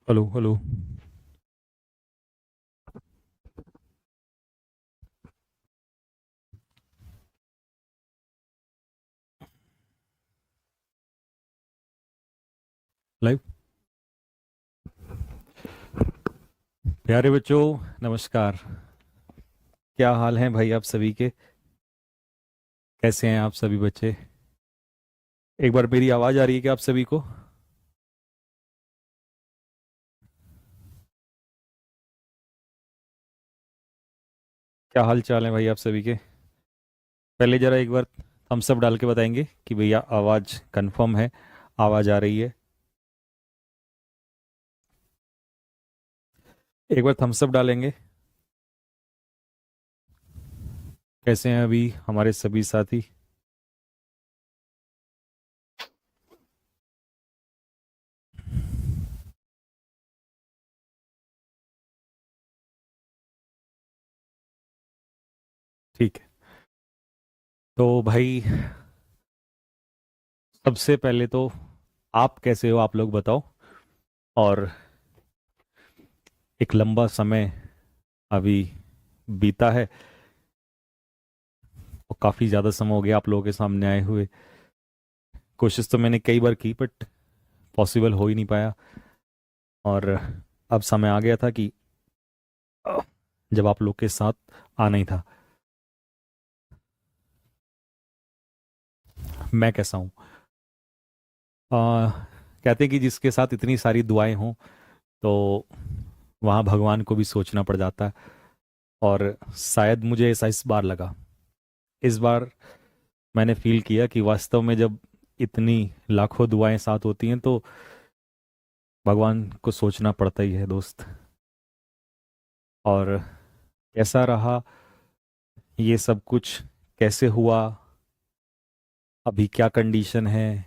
Hello hello. Live. प्यारे बच्चों, नमस्कार। क्या हाल है भाई आप सभी के? कैसे हैं आप सभी बच्चे? एक बार मेरी आवाज़ आ रही है क्या आप सभी को? क्या हाल चाल है भाई आप सभी के? पहले ज़रा एक बार थम्स अप डाल के बताएंगे कि भैया आवाज़ कंफर्म है, आवाज़ आ रही है। एक बार थम्स अप डालेंगे। कैसे हैं अभी हमारे सभी साथी? ठीक है। तो भाई, सबसे पहले तो आप कैसे हो, आप लोग बताओ। और एक लंबा समय अभी बीता है और काफ़ी ज़्यादा समय हो गया आप लोगों के सामने आए हुए। कोशिश तो मैंने कई बार की बट पॉसिबल हो ही नहीं पाया। और अब समय आ गया था कि अ, जब आप लोग के साथ आना ही था। मैं कैसा हूँ? कहते हैं कि जिसके साथ इतनी सारी दुआएं हों तो वहाँ भगवान को भी सोचना पड़ जाता है। और शायद मुझे ऐसा इस बार लगा। इस बार मैंने फील किया कि वास्तव में जब इतनी लाखों दुआएं साथ होती हैं तो भगवान को सोचना पड़ता ही है दोस्त। और कैसा रहा ये सब कुछ, कैसे हुआ, अभी क्या कंडीशन है,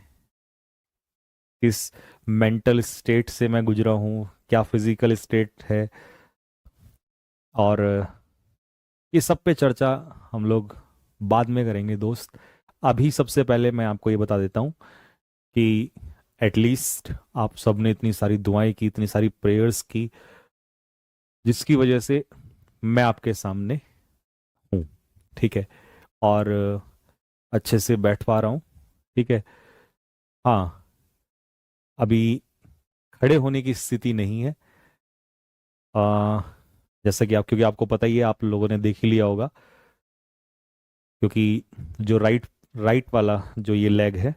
किस मेंटल स्टेट से मैं गुजरा हूँ, क्या फिजिकल स्टेट है, और ये सब पे चर्चा हम लोग बाद में करेंगे दोस्त। अभी सबसे पहले मैं आपको ये बता देता हूँ कि एटलीस्ट आप सब ने इतनी सारी दुआएं की, इतनी सारी प्रेयर्स की, जिसकी वजह से मैं आपके सामने हूँ। ठीक है। और अच्छे से बैठ पा रहा हूँ। ठीक है। हाँ, अभी खड़े होने की स्थिति नहीं है। आ, जैसा कि आप, क्योंकि आपको पता ही है, आप लोगों ने देख ही लिया होगा, क्योंकि जो राइट राइट वाला जो ये लेग है,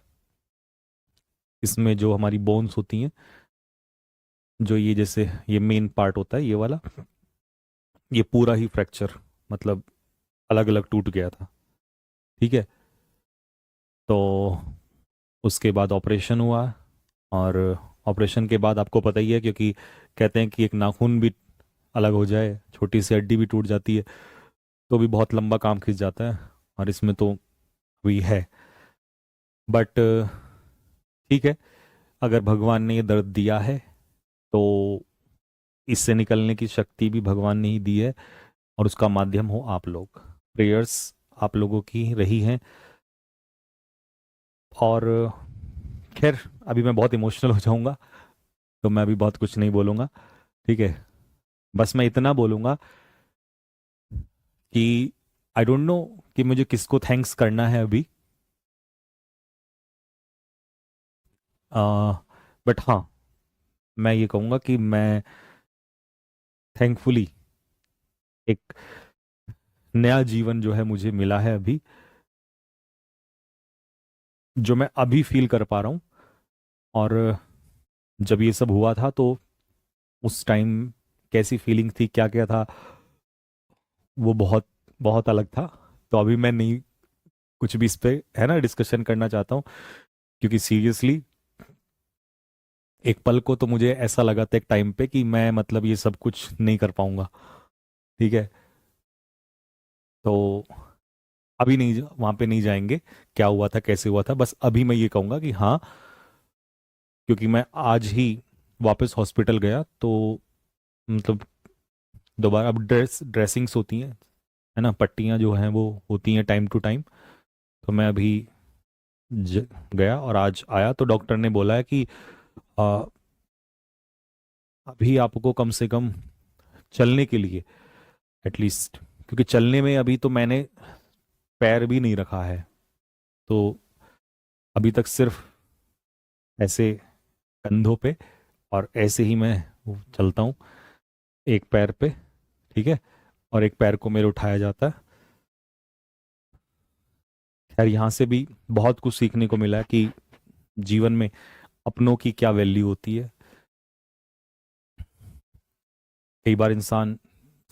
इसमें जो हमारी बोन्स होती हैं, जो ये जैसे ये मेन पार्ट होता है ये वाला, ये पूरा ही फ्रैक्चर, मतलब अलग अलग टूट गया था। ठीक है। तो उसके बाद ऑपरेशन हुआ। और ऑपरेशन के बाद आपको पता ही है, क्योंकि कहते हैं कि एक नाखून भी अलग हो जाए, छोटी सी हड्डी भी टूट जाती है, तो भी बहुत लंबा काम खिंच जाता है। और इसमें तो हुई है। बट ठीक है, अगर भगवान ने ये दर्द दिया है तो इससे निकलने की शक्ति भी भगवान ने ही दी है। और उसका माध्यम हो आप लोग, प्रेयर्स आप लोगों की रही हैं। और खैर, अभी मैं बहुत इमोशनल हो जाऊंगा, तो मैं अभी बहुत कुछ नहीं बोलूंगा। ठीक है। बस मैं इतना बोलूंगा कि आई डोंट नो कि मुझे किसको थैंक्स करना है अभी। बट हाँ, मैं ये कहूँगा कि मैं थैंकफुली एक नया जीवन जो है मुझे मिला है अभी, जो मैं अभी फील कर पा रहा हूँ। और जब ये सब हुआ था तो उस टाइम कैसी फीलिंग थी, क्या क्या था, वो बहुत बहुत अलग था। तो अभी मैं नहीं कुछ भी इस पे है ना डिस्कशन करना चाहता हूँ, क्योंकि सीरियसली एक पल को तो मुझे ऐसा लगा था एक टाइम पे कि मैं मतलब ये सब कुछ नहीं कर पाऊंगा। ठीक है। तो अभी नहीं, वहां पे नहीं जाएंगे क्या हुआ था कैसे हुआ था। बस अभी मैं ये कहूंगा कि हाँ, क्योंकि मैं आज ही वापस हॉस्पिटल गया तो मतलब दोबारा अब ड्रेसिंग्स होती हैं, है ना, पट्टियां जो हैं वो होती हैं टाइम टू टाइम। तो मैं अभी गया और आज आया तो डॉक्टर ने बोला है कि अभी आपको कम से कम चलने के लिए एटलीस्ट, क्योंकि चलने में अभी तो मैंने पैर भी नहीं रखा है, तो अभी तक सिर्फ ऐसे कंधों पे और ऐसे ही मैं चलता हूँ, एक पैर पे। ठीक है, और एक पैर को मेरे उठाया जाता है। खैर यहाँ से भी बहुत कुछ सीखने को मिला है कि जीवन में अपनों की क्या वैल्यू होती है। कई बार इंसान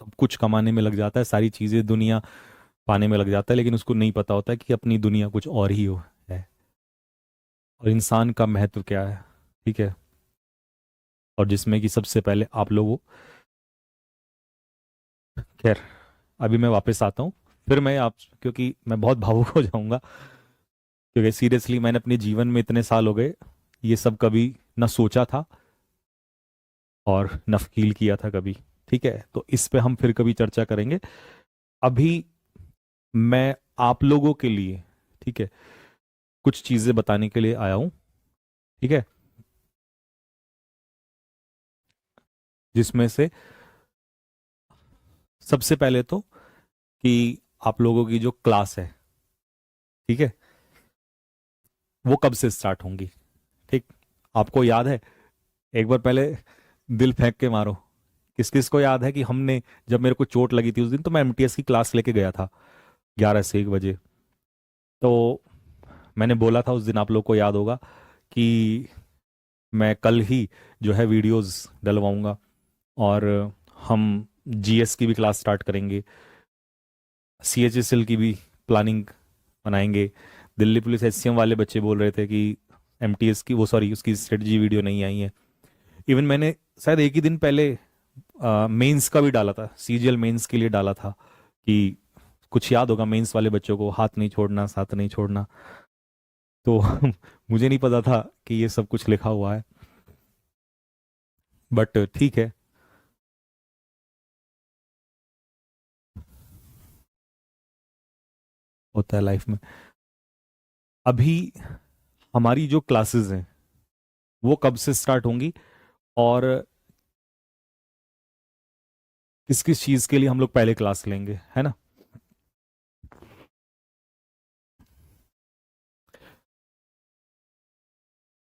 सब कुछ कमाने में लग जाता है, सारी चीजें दुनिया पाने में लग जाता है, लेकिन उसको नहीं पता होता है कि अपनी दुनिया कुछ और ही हो है, और इंसान का महत्व क्या है। ठीक है, और जिसमें कि सबसे पहले आप लोगों, खैर अभी मैं वापस आता हूँ, फिर मैं आप, क्योंकि मैं बहुत भावुक हो जाऊंगा, क्योंकि सीरियसली मैंने अपने जीवन में इतने साल हो गए, ये सब कभी ना सोचा था और न फील किया था कभी। ठीक है, तो इस पे हम फिर कभी चर्चा करेंगे। अभी मैं आप लोगों के लिए, ठीक है, कुछ चीजें बताने के लिए आया हूं। ठीक है, जिसमें से सबसे पहले तो कि आप लोगों की जो क्लास है, ठीक है, वो कब से स्टार्ट होंगी। ठीक, आपको याद है, एक बार पहले दिल फेंक के मारो, किस किस को याद है कि हमने, जब मेरे को चोट लगी थी उस दिन, तो मैं एमटीएस की क्लास लेके गया था 11 से 1 बजे। तो मैंने बोला था उस दिन, आप लोग को याद होगा, कि मैं कल ही जो है वीडियोस डलवाऊंगा, और हम जीएस की भी क्लास स्टार्ट करेंगे, सीएचएसएल की भी प्लानिंग बनाएंगे। दिल्ली पुलिस एचसीएम वाले बच्चे बोल रहे थे कि एमटीएस की, वो सॉरी, उसकी स्ट्रेटजी वीडियो नहीं आई है। इवन मैंने शायद एक ही दिन पहले मेंस का भी डाला था, सीजीएल मेंस के लिए डाला था, कि कुछ याद होगा, मेंस वाले बच्चों को हाथ नहीं छोड़ना, साथ नहीं छोड़ना। तो मुझे नहीं पता था कि ये सब कुछ लिखा हुआ है, बट ठीक है। होता है लाइफ में। अभी हमारी जो क्लासेस हैं वो कब से स्टार्ट होंगी, और किस किस चीज के लिए हम लोग पहले क्लास लेंगे, है ना।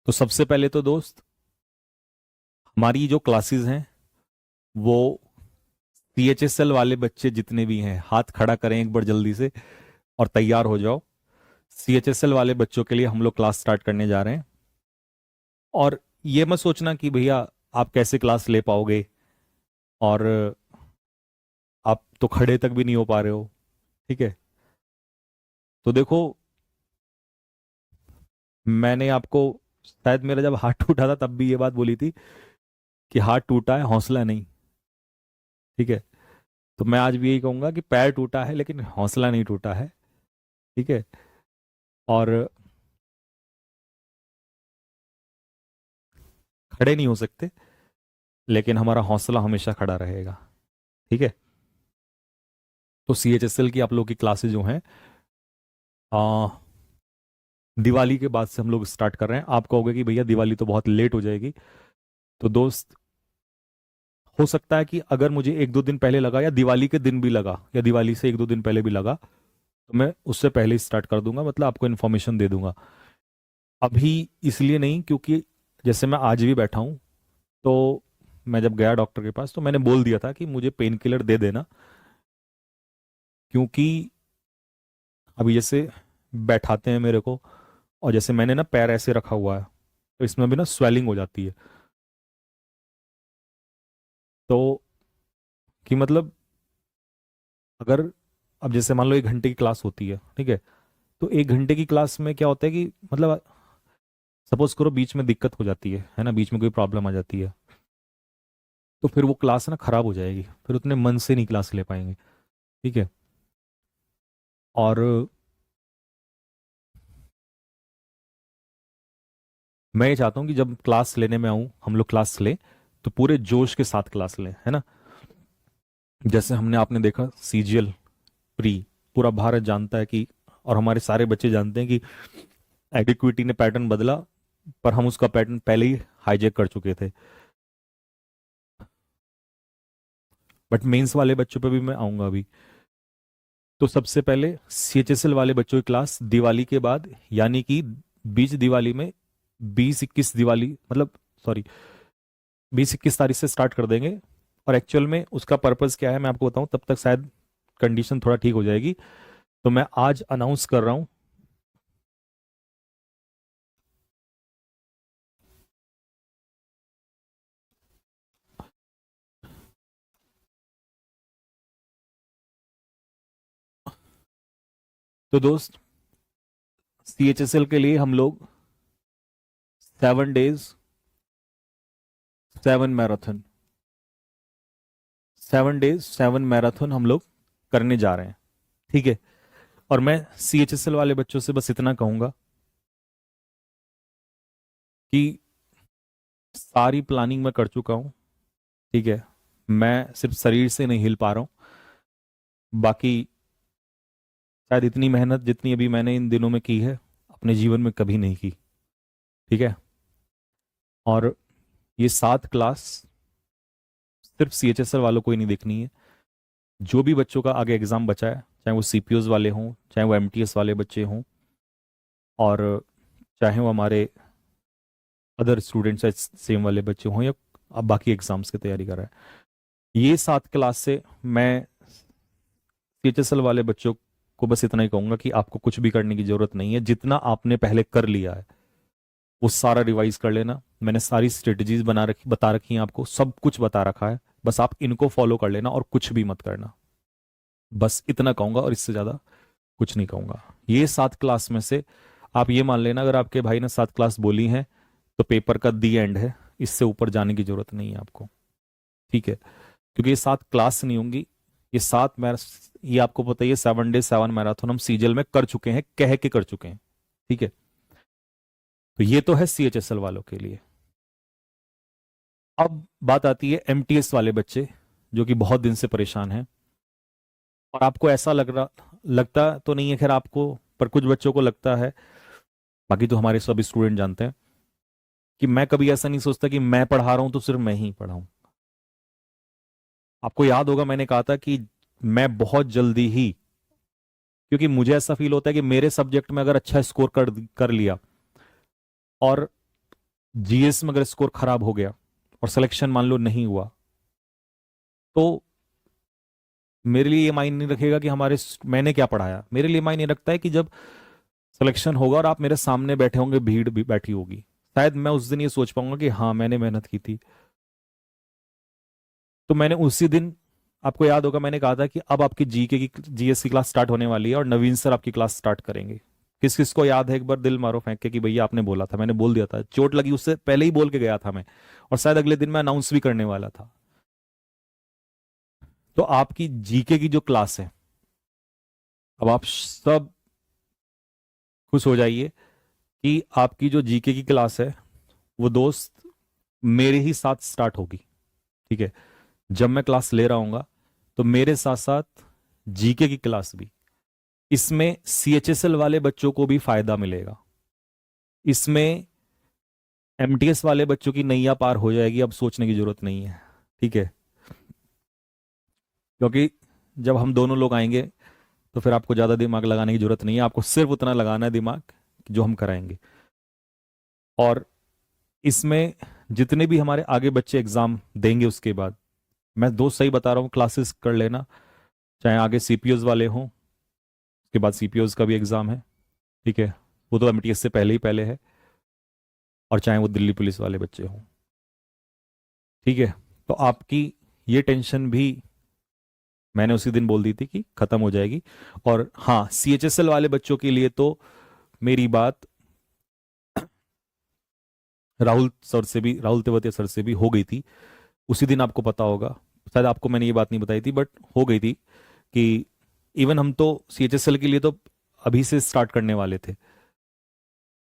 तो सबसे पहले तो दोस्त, हमारी जो क्लासेस हैं वो सीएचएसएल वाले बच्चे जितने भी हैं, हाथ खड़ा करें एक बार जल्दी से, और तैयार हो जाओ। सीएचएसएल वाले बच्चों के लिए हम लोग क्लास स्टार्ट करने जा रहे हैं। और ये मत सोचना कि भैया आप कैसे क्लास ले पाओगे, और आप तो खड़े तक भी नहीं हो पा रहे हो। ठीक है, तो देखो, मैंने आपको, शायद मेरा जब हाथ टूटा था तब भी ये बात बोली थी कि हाथ टूटा है, हौसला नहीं। ठीक है, तो मैं आज भी यही कहूंगा कि पैर टूटा है लेकिन हौसला नहीं टूटा है। ठीक है, और खड़े नहीं हो सकते, लेकिन हमारा हौसला हमेशा खड़ा रहेगा। ठीक है, तो सीएचएसएल की आप लोग की क्लासेस जो हैं, आ, दिवाली के बाद से हम लोग स्टार्ट कर रहे हैं। आप कहोगे कि भैया दिवाली तो बहुत लेट हो जाएगी, तो दोस्त, हो सकता है कि अगर मुझे 1-2 दिन पहले लगा, या दिवाली के दिन भी लगा, या दिवाली से 1-2 दिन पहले भी लगा, तो मैं उससे पहले ही स्टार्ट कर दूंगा, मतलब आपको इन्फॉर्मेशन दे दूंगा। अभी इसलिए नहीं, क्योंकि जैसे मैं आज भी बैठा हूँ, तो मैं जब गया डॉक्टर के पास तो मैंने बोल दिया था कि मुझे पेन किलर दे देना, क्योंकि अभी जैसे बैठाते हैं मेरे को, और जैसे मैंने ना पैर ऐसे रखा हुआ है, तो इसमें भी ना स्वेलिंग हो जाती है। तो कि मतलब, अगर अब जैसे मान लो 1 घंटे की क्लास होती है, ठीक है, तो 1 घंटे की क्लास में क्या होता है कि मतलब, सपोज करो बीच में दिक्कत हो जाती है ना, बीच में कोई प्रॉब्लम आ जाती है, तो फिर वो क्लास ना खराब हो जाएगी, फिर उतने मन से नहीं क्लास ले पाएंगे। ठीक है, और मैं ये चाहता हूँ कि जब क्लास लेने में आऊँ, हम लोग क्लास लें तो पूरे जोश के साथ क्लास लें, है ना। जैसे हमने, आपने देखा सीजीएल प्री, पूरा भारत जानता है कि, और हमारे सारे बच्चे जानते हैं कि एडिक्विटी ने पैटर्न बदला, पर हम उसका पैटर्न पहले ही हाईजैक कर चुके थे। बट मेंस वाले बच्चों पे भी मैं आऊंगा अभी। तो सबसे पहले सीएचएसएल वाले बच्चों की क्लास दिवाली के बाद, यानी कि बीच दिवाली में 20-21 दिवाली, मतलब सॉरी 20-21 तारीख से स्टार्ट कर देंगे। और एक्चुअल में उसका पर्पस क्या है मैं आपको बताऊं, तब तक शायद कंडीशन थोड़ा ठीक हो जाएगी। तो मैं आज अनाउंस कर रहा हूं। तो दोस्त, सीएचएसएल के लिए हम लोग 7 डेज 7 मैराथन, 7 डेज 7 मैराथन हम लोग करने जा रहे हैं। ठीक है। और मैं सीएचएसएल वाले बच्चों से बस इतना कहूंगा कि सारी प्लानिंग मैं कर चुका हूं। ठीक है। मैं सिर्फ शरीर से नहीं हिल पा रहा हूं, बाकी शायद इतनी मेहनत जितनी अभी मैंने इन दिनों में की है अपने जीवन में कभी नहीं की। ठीक है। और ये 7 क्लास सिर्फ सीएचएसएल वालों को ही नहीं देखनी है। जो भी बच्चों का आगे एग्जाम बचा है, चाहे वो सीपीयूज वाले हों, चाहे वो एमटीएस वाले बच्चे हों, और चाहे वो हमारे अदर स्टूडेंट्स सेम वाले बच्चे हों, या अब बाकी एग्जाम्स की तैयारी कर रहे हैं, ये 7 क्लास से मैं सीएचएसएल वाले बच्चों को बस इतना ही कहूंगा कि आपको कुछ भी करने की जरूरत नहीं है। जितना आपने पहले कर लिया है वो सारा रिवाइज कर लेना। मैंने सारी स्ट्रेटजीज बता रखी हैं आपको, सब कुछ बता रखा है। बस आप इनको फॉलो कर लेना और कुछ भी मत करना। बस इतना कहूंगा और इससे ज्यादा कुछ नहीं कहूंगा। ये 7 क्लास में से आप ये मान लेना, अगर आपके भाई ने 7 क्लास बोली हैं तो पेपर का दी एंड है। इससे ऊपर जाने की जरूरत नहीं है आपको। ठीक है। क्योंकि ये 7 क्लास नहीं होंगी, ये ये आपको पता ही है, 7 डे 7 मैराथन हम सीजल में कर चुके हैं, कह के कर चुके हैं। ठीक है। तो ये तो है सीएचएसएल वालों के लिए। अब बात आती है एमटीएस वाले बच्चे, जो कि बहुत दिन से परेशान हैं। और आपको ऐसा लगता तो नहीं है खैर आपको, पर कुछ बच्चों को लगता है, बाकी तो हमारे सभी स्टूडेंट जानते हैं कि मैं कभी ऐसा नहीं सोचता कि मैं पढ़ा रहा हूं तो सिर्फ मैं ही पढ़ाऊं। आपको याद होगा मैंने कहा था कि मैं बहुत जल्दी ही, क्योंकि मुझे ऐसा फील होता है कि मेरे सब्जेक्ट में अगर अच्छा स्कोर कर लिया, और जीएस में अगर स्कोर खराब हो गया और सिलेक्शन मान लो नहीं हुआ, तो मेरे लिए ये मायने नहीं रखेगा कि मैंने क्या पढ़ाया। मेरे लिए मायने रखता है कि जब सिलेक्शन होगा और आप मेरे सामने बैठे होंगे, भीड़ भी बैठी होगी, शायद मैं उस दिन ये सोच पाऊंगा कि हाँ मैंने मेहनत की थी। तो मैंने उसी दिन, आपको याद होगा मैंने कहा था कि अब आपकी जीएस की क्लास स्टार्ट होने वाली है और नवीन सर आपकी क्लास स्टार्ट करेंगे। किस किस को याद है, एक बार दिल मारो फेंक के कि भैया आपने बोला था, मैंने बोल दिया था, चोट लगी उससे पहले ही बोल के गया था मैं, और शायद अगले दिन मैं अनाउंस भी करने वाला था। तो आपकी जीके की जो क्लास है, अब आप सब खुश हो जाइए कि आपकी जो जीके की क्लास है वो दोस्त मेरे ही साथ स्टार्ट होगी। ठीक है। जब मैं क्लास ले रहा हूंगा तो मेरे साथ साथ जीके की क्लास भी, इसमें सीएचएसएल वाले बच्चों को भी फायदा मिलेगा। इसमें एमटीएस वाले बच्चों की नैया पार हो जाएगी, अब सोचने की जरूरत नहीं है। ठीक है। क्योंकि जब हम दोनों लोग आएंगे तो फिर आपको ज्यादा दिमाग लगाने की जरूरत नहीं है, आपको सिर्फ उतना लगाना है दिमाग जो हम कराएंगे। और इसमें जितने भी हमारे आगे बच्चे एग्जाम देंगे उसके बाद, मैं दोस्त सही बता रहा हूँ, क्लासेस कर लेना। चाहे आगे सीपीयूज वाले हों, उसके बाद सीपीयूज का भी एग्जाम है। ठीक है। वो तो एमटीएस से पहले ही पहले है। और चाहे वो दिल्ली पुलिस वाले बच्चे हों। ठीक है। तो आपकी ये टेंशन भी मैंने उसी दिन बोल दी थी कि खत्म हो जाएगी। और हाँ, सीएचएसएल वाले बच्चों के लिए तो मेरी बात राहुल तेवतिया सर से भी हो गई थी। उसी दिन आपको पता होगा, शायद आपको मैंने ये बात नहीं बताई थी, बट हो गई थी कि इवन हम तो सीएचएसएल के लिए तो अभी से स्टार्ट करने वाले थे,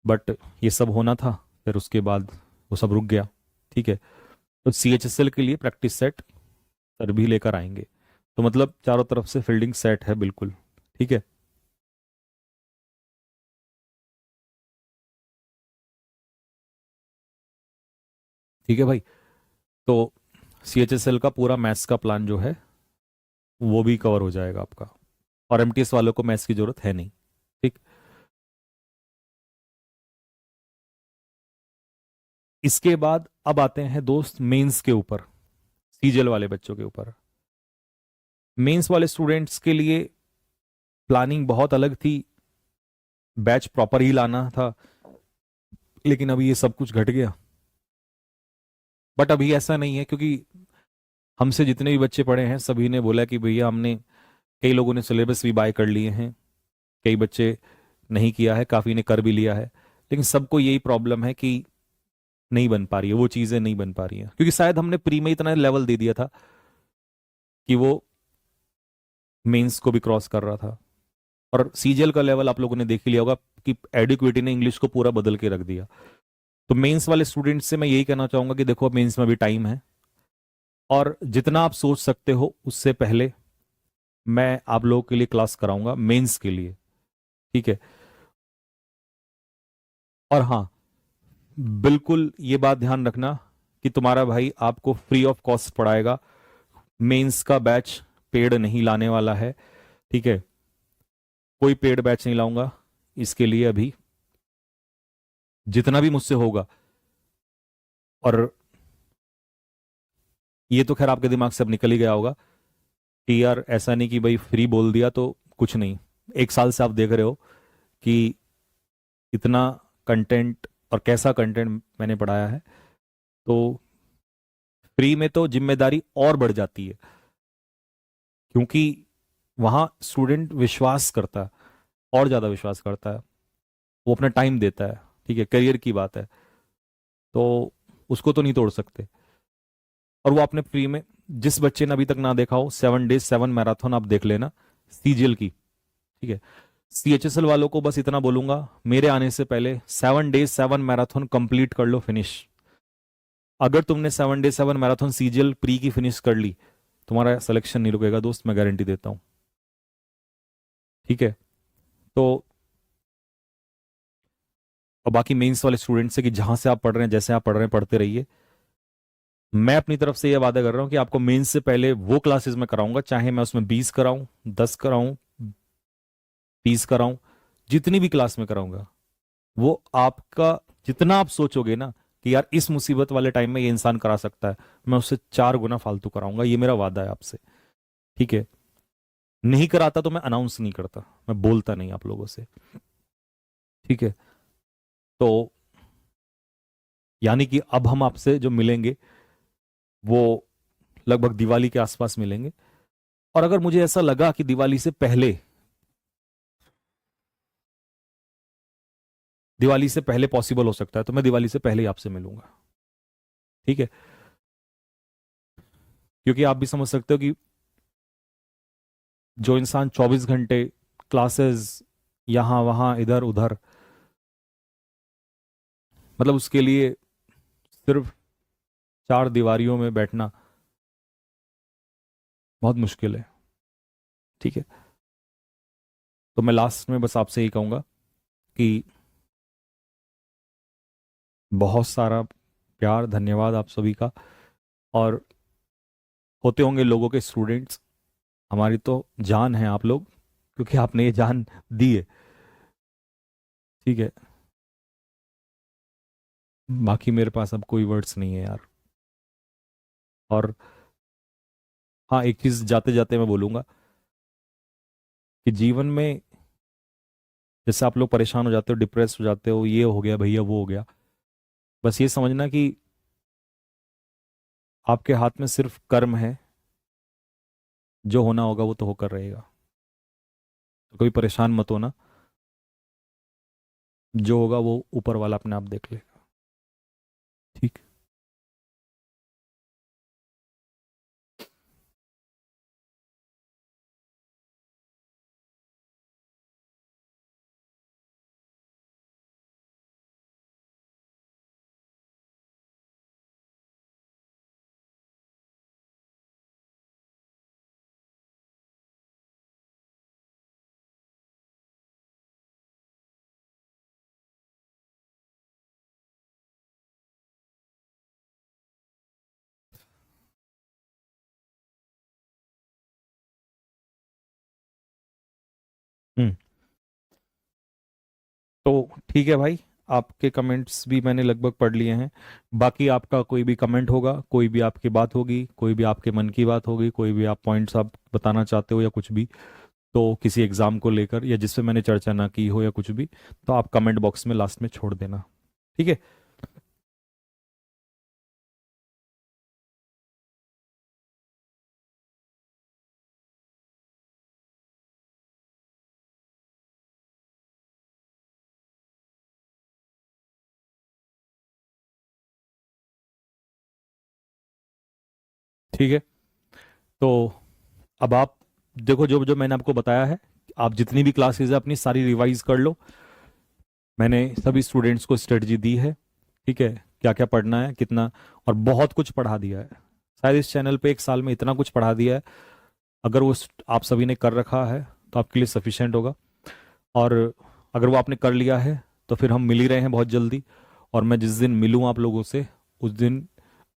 बट ये सब होना था, फिर उसके बाद वो सब रुक गया। ठीक है। तो सीएचएसएल के लिए प्रैक्टिस सेट सर भी लेकर आएंगे। तो मतलब चारों तरफ से फील्डिंग सेट है बिल्कुल। ठीक है। ठीक है भाई। तो सीएचएसएल का पूरा मैथ्स का प्लान जो है वो भी कवर हो जाएगा आपका। और एमटीएस वालों को मैथ्स की जरूरत है नहीं। ठीक। इसके बाद अब आते हैं दोस्त मेंस के ऊपर, सीजल वाले बच्चों के ऊपर। मेंस वाले स्टूडेंट्स के लिए प्लानिंग बहुत अलग थी, बैच प्रॉपर ही लाना था, लेकिन अभी ये सब कुछ घट गया। बट अभी ऐसा नहीं है, क्योंकि हमसे जितने भी बच्चे पढ़े हैं सभी ने बोला कि भैया हमने, कई लोगों ने सिलेबस भी बाय कर लिए हैं, कई बच्चे नहीं किया है, काफ़ी ने कर भी लिया है, लेकिन सबको यही प्रॉब्लम है कि नहीं बन पा रही है, वो चीज़ें नहीं बन पा रही हैं, क्योंकि शायद हमने प्री में इतना लेवल दे दिया था कि वो मेंस को भी क्रॉस कर रहा था। और सीजीएल का लेवल आप लोगों ने देख ही लिया होगा कि एडिक्विटी ने इंग्लिश को पूरा बदल के रख दिया। तो मेंस वाले स्टूडेंट्स से मैं यही कहना चाहूंगा कि देखो, मेंस में भी टाइम है, और जितना आप सोच सकते हो उससे पहले मैं आप लोगों के लिए क्लास कराऊंगा मेंस के लिए। ठीक है। और हाँ, बिल्कुल ये बात ध्यान रखना कि तुम्हारा भाई आपको फ्री ऑफ कॉस्ट पढ़ाएगा, मेंस का बैच पेड नहीं लाने वाला है। ठीक है, कोई पेड बैच नहीं लाऊंगा इसके लिए अभी, जितना भी मुझसे होगा। और ये तो खैर आपके दिमाग से अब निकल ही गया होगा कि यार ऐसा नहीं कि भाई फ्री बोल दिया तो कुछ नहीं। एक साल से आप देख रहे हो कि इतना कंटेंट और कैसा कंटेंट मैंने पढ़ाया है, तो फ्री में तो जिम्मेदारी और बढ़ जाती है, क्योंकि वहां स्टूडेंट विश्वास करता है, और ज्यादा विश्वास करता है, वो अपना टाइम देता है। ठीक है, करियर की बात है, तो उसको तो नहीं तोड़ सकते। और वो आपने फ्री में, जिस बच्चे ने अभी तक ना देखा हो, 7 डेज 7 मैराथन आप देख लेना सीजीएल की। ठीक है। सीएचएसएल वालों को बस इतना बोलूंगा, मेरे आने से पहले 7 डेज 7 मैराथन कंप्लीट कर लो, फिनिश। अगर तुमने 7 डेज 7 मैराथन सीजीएल प्री की फिनिश कर ली, तुम्हारा सिलेक्शन नहीं रुकेगा दोस्त, मैं गारंटी देता हूं। ठीक है। तो और बाकी मेंस वाले स्टूडेंट से कि जहां से आप पढ़ रहे हैं, जैसे आप पढ़ रहे हैं, पढ़ते रहिए। मैं अपनी तरफ से यह वादा कर रहा हूं कि आपको मेंस से पहले वो क्लासेस में कराऊंगा, चाहे मैं उसमें 20 कराऊं, 10 कराऊं, 30 कराऊं, जितनी भी क्लास में कराऊंगा, वो आपका जितना आप सोचोगे ना कि यार इस मुसीबत वाले टाइम में ये इंसान करा सकता है, मैं उससे 4 गुना फालतू कराऊंगा, ये मेरा वादा है आपसे। ठीक है। नहीं कराता तो मैं अनाउंस नहीं करता, मैं बोलता नहीं आप लोगों से। ठीक है। तो यानी कि अब हम आपसे जो मिलेंगे वो लगभग दिवाली के आसपास मिलेंगे। और अगर मुझे ऐसा लगा कि दिवाली से पहले पॉसिबल हो सकता है, तो मैं दिवाली से पहले ही आपसे मिलूंगा। ठीक है। क्योंकि आप भी समझ सकते हो कि जो इंसान 24 घंटे क्लासेस, यहां वहां इधर उधर, मतलब उसके लिए सिर्फ 4 दीवारियों में बैठना बहुत मुश्किल है। ठीक है। तो मैं लास्ट में बस आपसे ही कहूंगा कि बहुत सारा प्यार, धन्यवाद आप सभी का। और होते होंगे लोगों के स्टूडेंट्स, हमारी तो जान है आप लोग, क्योंकि आपने ये जान दी है। ठीक है। बाकी मेरे पास अब कोई वर्ड्स नहीं है यार। और हाँ, एक चीज जाते जाते मैं बोलूंगा कि जीवन में जैसे आप लोग परेशान हो जाते हो, डिप्रेस हो जाते हो, ये हो गया भैया, वो हो गया, बस ये समझना कि आपके हाथ में सिर्फ कर्म है, जो होना होगा वो तो होकर रहेगा। तो कोई परेशान मत होना, जो होगा वो ऊपर वाला अपने आप देख लेगा। ठीक। हम्म। तो ठीक है भाई, आपके कमेंट्स भी मैंने लगभग पढ़ लिए हैं। बाकी आपका कोई भी कमेंट होगा, कोई भी आपकी बात होगी, कोई भी आपके मन की बात होगी, कोई भी आप पॉइंट्स आप बताना चाहते हो या कुछ भी, तो किसी एग्जाम को लेकर या जिससे मैंने चर्चा ना की हो या कुछ भी, तो आप कमेंट बॉक्स में लास्ट में छोड़ देना। ठीक है। ठीक है। तो अब आप देखो, जो जो मैंने आपको बताया है, आप जितनी भी क्लासेस है अपनी सारी रिवाइज कर लो। मैंने सभी स्टूडेंट्स को स्ट्रेटजी दी है, ठीक है, क्या क्या पढ़ना है कितना, और बहुत कुछ पढ़ा दिया है। शायद इस चैनल पे एक साल में इतना कुछ पढ़ा दिया है। अगर वो आप सभी ने कर रखा है तो आपके लिए सफिशिएंट होगा। और अगर वो आपने कर लिया है तो फिर हम मिल ही रहे हैं बहुत जल्दी। और मैं जिस दिन मिलूँ आप लोगों से, उस दिन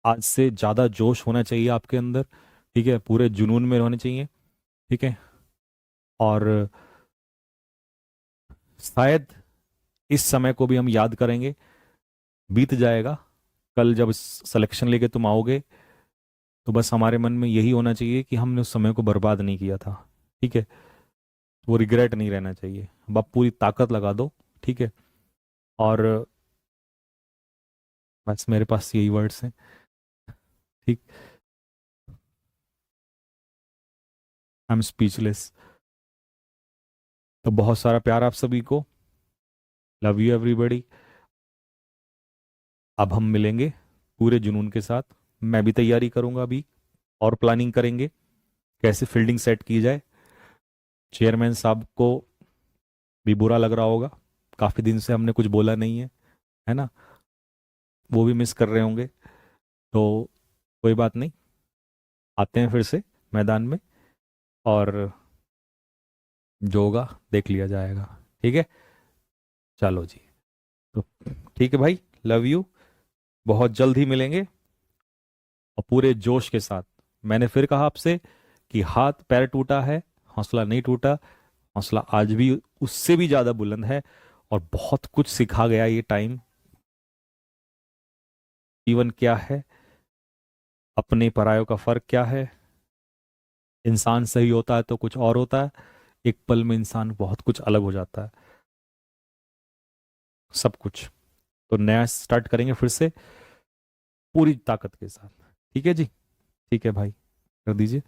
आज से ज़्यादा जोश होना चाहिए आपके अंदर, ठीक है, पूरे जुनून में रहने चाहिए। ठीक है। और शायद इस समय को भी हम याद करेंगे, बीत जाएगा। कल जब सिलेक्शन लेके तुम आओगे तो बस हमारे मन में यही होना चाहिए कि हमने उस समय को बर्बाद नहीं किया था। ठीक है। वो रिग्रेट नहीं रहना चाहिए। अब आप पूरी ताकत लगा दो। ठीक है। और बस मेरे पास यही वर्ड्स हैं। ठीक। I am speechless. तो बहुत सारा प्यार आप सभी को। Love you everybody. अब हम मिलेंगे पूरे जुनून के साथ। मैं भी तैयारी करूंगा अभी, और प्लानिंग करेंगे कैसे फील्डिंग सेट की जाए। चेयरमैन साहब को भी बुरा लग रहा होगा, काफी दिन से हमने कुछ बोला नहीं है ना, वो भी मिस कर रहे होंगे। तो कोई बात नहीं, आते हैं फिर से मैदान में, और जो होगा देख लिया जाएगा। ठीक है। चलो जी। तो ठीक है भाई, लव यू। बहुत जल्द ही मिलेंगे, और पूरे जोश के साथ। मैंने फिर कहा आपसे कि हाथ पैर टूटा है, हौसला नहीं टूटा। हौसला आज भी उससे भी ज्यादा बुलंद है। और बहुत कुछ सिखा गया ये टाइम। जीवन क्या है, अपने परायों का फर्क क्या है, इंसान सही होता है तो कुछ और होता है, एक पल में इंसान बहुत कुछ अलग हो जाता है, सब कुछ। तो नया स्टार्ट करेंगे फिर से पूरी ताकत के साथ। ठीक है जी। ठीक है भाई, कर दीजिए।